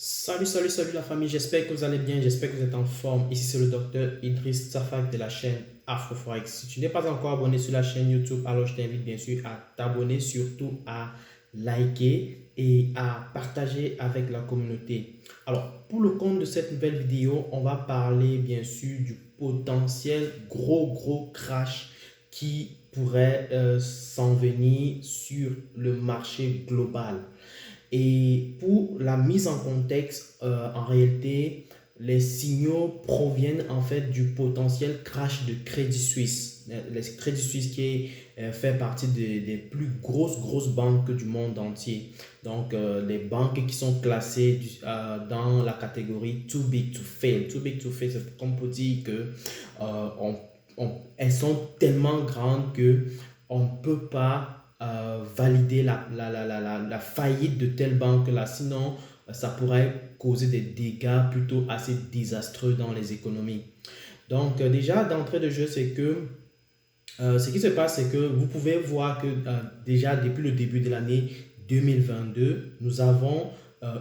Salut la famille, j'espère que vous allez bien, j'espère que vous êtes en forme. Ici c'est le docteur Idriss Safak de la chaîne AfroForex. Si tu n'es pas encore abonné sur la chaîne YouTube, alors je t'invite bien sûr à t'abonner, surtout à liker et à partager avec la communauté. Alors, pour le compte de cette nouvelle vidéo, on va parler bien sûr du potentiel gros crash qui pourrait s'en venir sur le marché global. Et pour la mise en contexte, en réalité, les signaux proviennent en fait du potentiel crash de Crédit Suisse. Le Crédit Suisse qui fait partie des plus grosses banques du monde entier. Donc, les banques qui sont classées dans la catégorie Too Big to Fail. Too Big to Fail, c'est comme pour dire que elles sont tellement grandes que on ne peut pas valider la faillite de telle banque-là. Sinon, ça pourrait causer des dégâts plutôt assez désastreux dans les économies. Donc, déjà, d'entrée de jeu, c'est que ce qui se passe, c'est que vous pouvez voir que déjà, depuis le début de l'année 2022, nous avons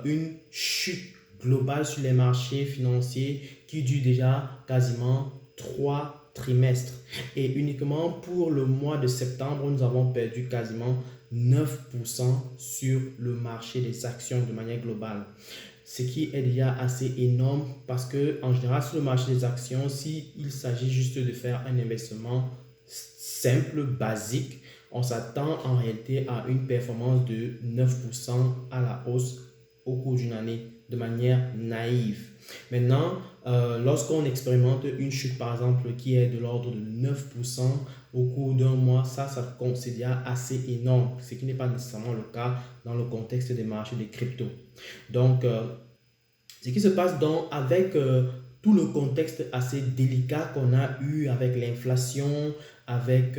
une chute globale sur les marchés financiers qui dure déjà quasiment 3 trimestres. Et uniquement pour le mois de septembre, nous avons perdu quasiment 9% sur le marché des actions de manière globale. Ce qui est déjà assez énorme parce que en général, sur le marché des actions, s'il s'agit juste de faire un investissement simple, basique, on s'attend en réalité à une performance de 9% à la hausse au cours d'une année de manière naïve. Maintenant, lorsqu'on expérimente une chute, par exemple, qui est de l'ordre de 9% au cours d'un mois, ça c'est déjà assez énorme, ce qui n'est pas nécessairement le cas dans le contexte des marchés des cryptos. Donc, ce qui se passe donc avec tout le contexte assez délicat qu'on a eu avec l'inflation, avec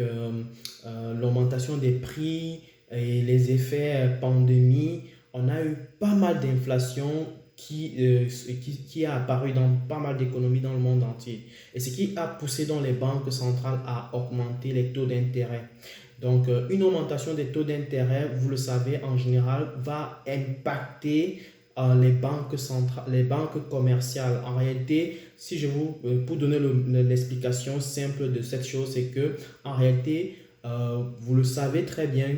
l'augmentation des prix et les effets pandémie, on a eu pas mal d'inflation qui a apparu dans pas mal d'économies dans le monde entier. Et ce qui a poussé dans les banques centrales à augmenter les taux d'intérêt. Donc, une augmentation des taux d'intérêt, vous le savez, en général, va impacter les banques centrales, les banques commerciales. En réalité, si je vous, pour donner l'explication simple de cette chose, c'est que en réalité, vous le savez très bien,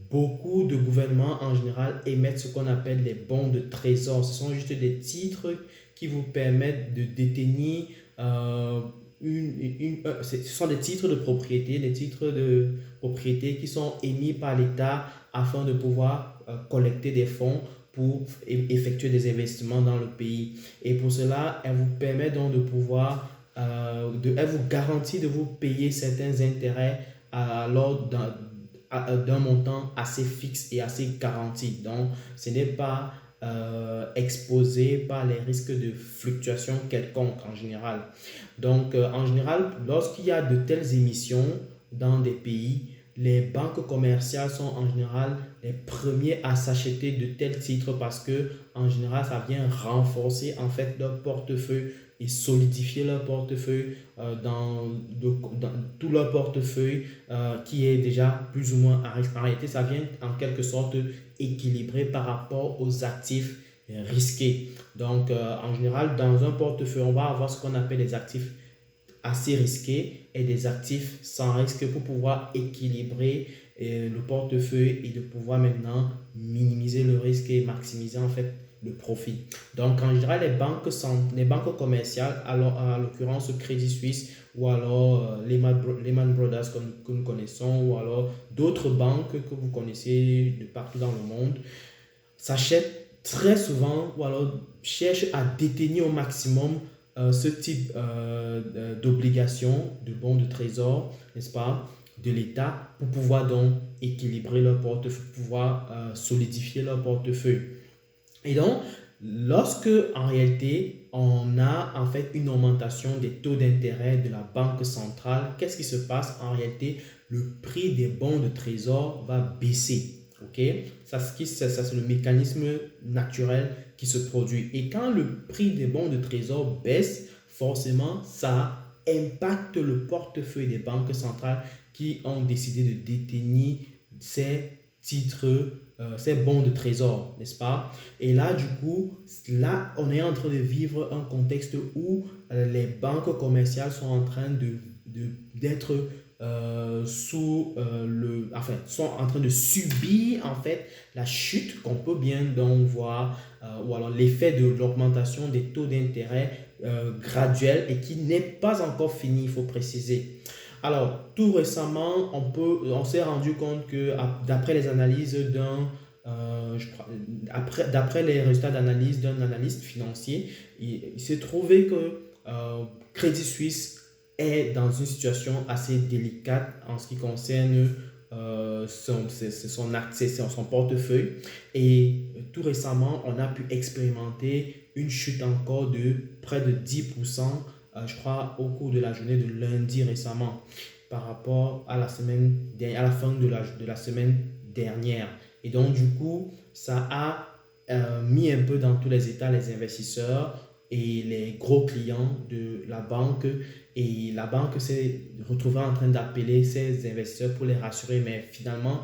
beaucoup de gouvernements en général émettent ce qu'on appelle les bons de trésor. Ce sont juste des titres qui vous permettent de détenir ce sont des titres de propriété, des titres de propriété qui sont émis par l'État afin de pouvoir collecter des fonds pour effectuer des investissements dans le pays. Et pour cela, elle vous permet donc de pouvoir, elle vous garantit de vous payer certains intérêts lors d'un montant assez fixe et assez garanti. Donc, ce n'est pas exposé par les risques de fluctuation quelconque en général. Donc, en général, lorsqu'il y a de telles émissions dans des pays, les banques commerciales sont en général les premiers à s'acheter de tels titres parce que en général, ça vient renforcer en fait leur portefeuille et solidifier leur portefeuille dans tout leur portefeuille qui est déjà plus ou moins à risque. En réalité, ça vient en quelque sorte équilibrer par rapport aux actifs risqués. Donc, en général, dans un portefeuille, on va avoir ce qu'on appelle des actifs assez risqués et des actifs sans risque pour pouvoir équilibrer le portefeuille et de pouvoir maintenant minimiser le risque et maximiser en fait le profit. Donc en général, les banques commerciales, alors, en l'occurrence Crédit Suisse ou alors Lehman Brothers que nous connaissons ou alors d'autres banques que vous connaissez de partout dans le monde, s'achètent très souvent ou alors cherchent à détenir au maximum ce type d'obligations, de bons de trésor, n'est-ce pas, de l'État pour pouvoir donc équilibrer leur portefeuille, pouvoir solidifier leur portefeuille. Et donc, lorsque en réalité on a en fait une augmentation des taux d'intérêt de la banque centrale, qu'est-ce qui se passe en réalité? Le prix des bons de trésor va baisser. Ok, c'est le mécanisme naturel qui se produit. Et quand le prix des bons de trésor baisse, forcément, ça impacte le portefeuille des banques centrales qui ont décidé de détenir ces titres ces bons de trésor, n'est-ce pas? Et là, du coup, là, on est en train de vivre un contexte où les banques commerciales sont en train d'être enfin, sont en train de subir en fait la chute qu'on peut bien donc voir, ou alors l'effet de l'augmentation des taux d'intérêt graduel et qui n'est pas encore fini, il faut préciser. Alors, tout récemment, on s'est rendu compte que d'après les analyses d'après les résultats d'analyse d'un analyste financier, il s'est trouvé que Crédit Suisse est dans une situation assez délicate en ce qui concerne son portefeuille. Et tout récemment, on a pu expérimenter une chute encore de près de 10%, je crois, au cours de la journée de lundi récemment, par rapport à la fin de la semaine dernière. Et donc, du coup, ça a mis un peu dans tous les états les investisseurs et les gros clients de la banque. Et la banque s'est retrouvée en train d'appeler ses investisseurs pour les rassurer. Mais finalement,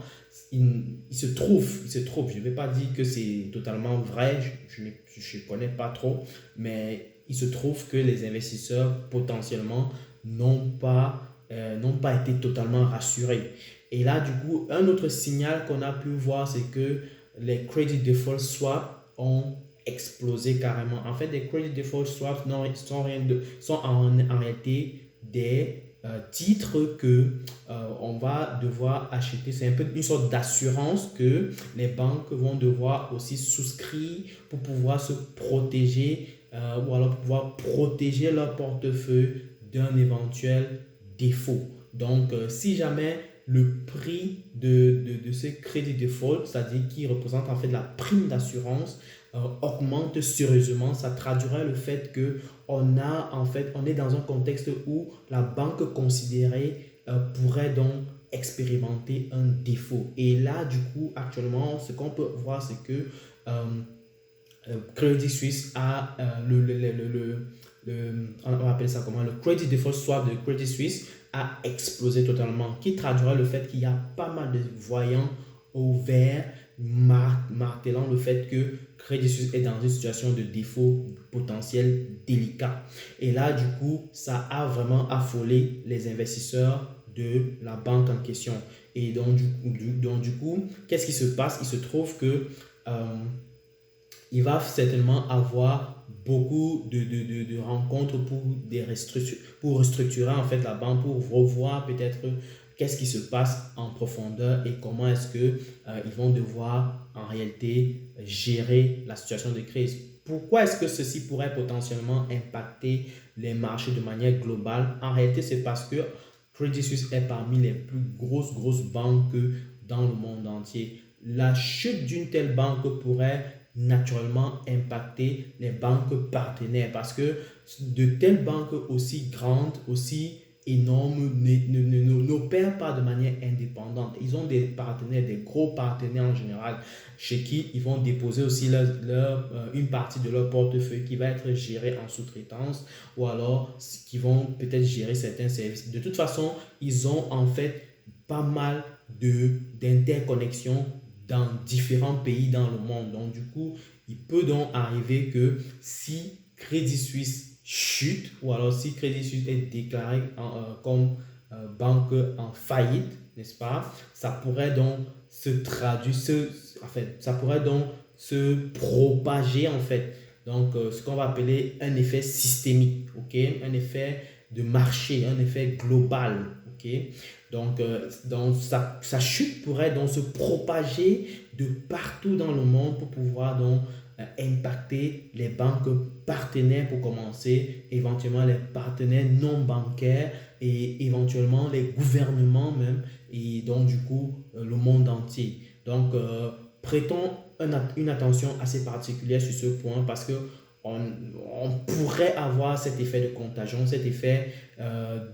il se trouve, je ne vais pas dire que c'est totalement vrai, je ne connais pas trop, mais il se trouve que les investisseurs potentiellement n'ont pas été totalement rassurés. Et là, du coup, un autre signal qu'on a pu voir, c'est que les credit default swaps ont explosé carrément. En fait, les credit default swaps sont en réalité des titres que on va devoir acheter. C'est un peu une sorte d'assurance que les banques vont devoir aussi souscrire pour pouvoir se protéger, ou alors pour pouvoir protéger leur portefeuille d'un éventuel défaut. Donc, si jamais le prix de ce crédit default, c'est-à-dire qui représente en fait la prime d'assurance, augmente sérieusement, ça traduirait le fait que on est dans un contexte où la banque considérée pourrait donc expérimenter un défaut. Et là, du coup, actuellement, ce qu'on peut voir, c'est que Credit Suisse a on appelle ça comment, le credit default swap de Credit Suisse a explosé totalement, qui traduira le fait qu'il y a pas mal de voyants au vert martelant le fait que Credit Suisse est dans une situation de défaut potentiel délicat. Et là, du coup, ça a vraiment affolé les investisseurs de la banque en question. Et donc, du coup, qu'est-ce qui se passe? Il se trouve que il va certainement avoir beaucoup de rencontres pour restructurer en fait la banque, pour revoir peut-être qu'est-ce qui se passe en profondeur et comment est-ce que ils vont devoir en réalité gérer la situation de crise. Pourquoi est-ce que ceci pourrait potentiellement impacter les marchés de manière globale? En réalité, c'est parce que Credit Suisse est parmi les plus grosses banques dans le monde entier. La chute d'une telle banque pourrait naturellement impacter les banques partenaires parce que de telles banques aussi grandes, aussi énormes n'opèrent pas de manière indépendante. Ils ont des partenaires, des gros partenaires en général, chez qui ils vont déposer aussi une partie de leur portefeuille qui va être gérée en sous-traitance, ou alors qui vont peut-être gérer certains services. De toute façon, ils ont en fait pas mal d'interconnexions dans différents pays dans le monde. Donc, du coup, il peut donc arriver que si Crédit Suisse chute, ou alors si Crédit Suisse est déclaré comme banque en faillite, n'est-ce pas? Ça pourrait donc se traduire, ça pourrait donc se propager en fait. Donc, ce qu'on va appeler un effet systémique, ok? Un effet de marché, un effet global, ok? Donc sa chute pourrait donc se propager de partout dans le monde pour pouvoir donc impacter les banques partenaires pour commencer, éventuellement les partenaires non bancaires et éventuellement les gouvernements même, et donc du coup le monde entier. Donc prêtons une attention assez particulière sur ce point parce que on pourrait avoir cet effet de contagion, cet effet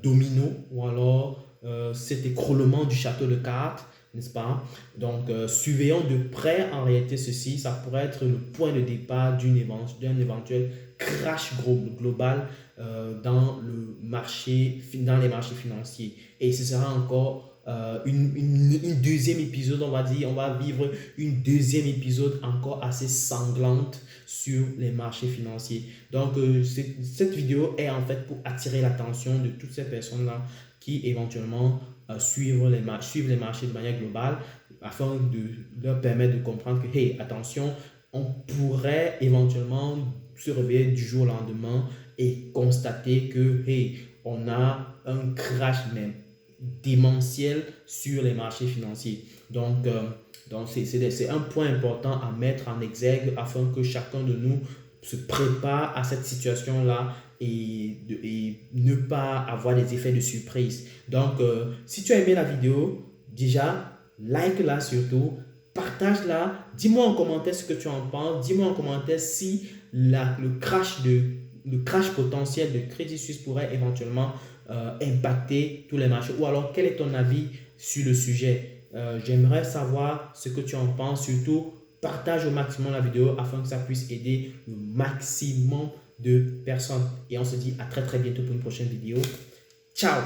domino, ou alors cet écroulement du château de cartes, n'est-ce pas? Donc, surveillons de près en réalité ceci, ça pourrait être le point de départ d'un éventuel crash global dans les marchés financiers. Et ce sera encore une deuxième épisode, on va dire, on va vivre une deuxième épisode encore assez sanglante sur les marchés financiers. Donc, cette vidéo est en fait pour attirer l'attention de toutes ces personnes-là qui éventuellement suivent les marchés de manière globale afin de leur permettre de comprendre que, hey, attention, on pourrait éventuellement se réveiller du jour au lendemain et constater que, hey, on a un crash même démentiel sur les marchés financiers. Donc c'est un point important à mettre en exergue afin que chacun de nous se prépare à cette situation-là et ne pas avoir des effets de surprise. Donc, si tu as aimé la vidéo, déjà, like-la surtout, partage-la, dis-moi en commentaire ce que tu en penses, dis-moi en commentaire si le crash potentiel de Crédit Suisse pourrait éventuellement impacter tous les marchés, ou alors quel est ton avis sur le sujet. J'aimerais savoir ce que tu en penses, surtout partage au maximum la vidéo afin que ça puisse aider le maximum de personnes. Et on se dit à très très bientôt pour une prochaine vidéo. Ciao!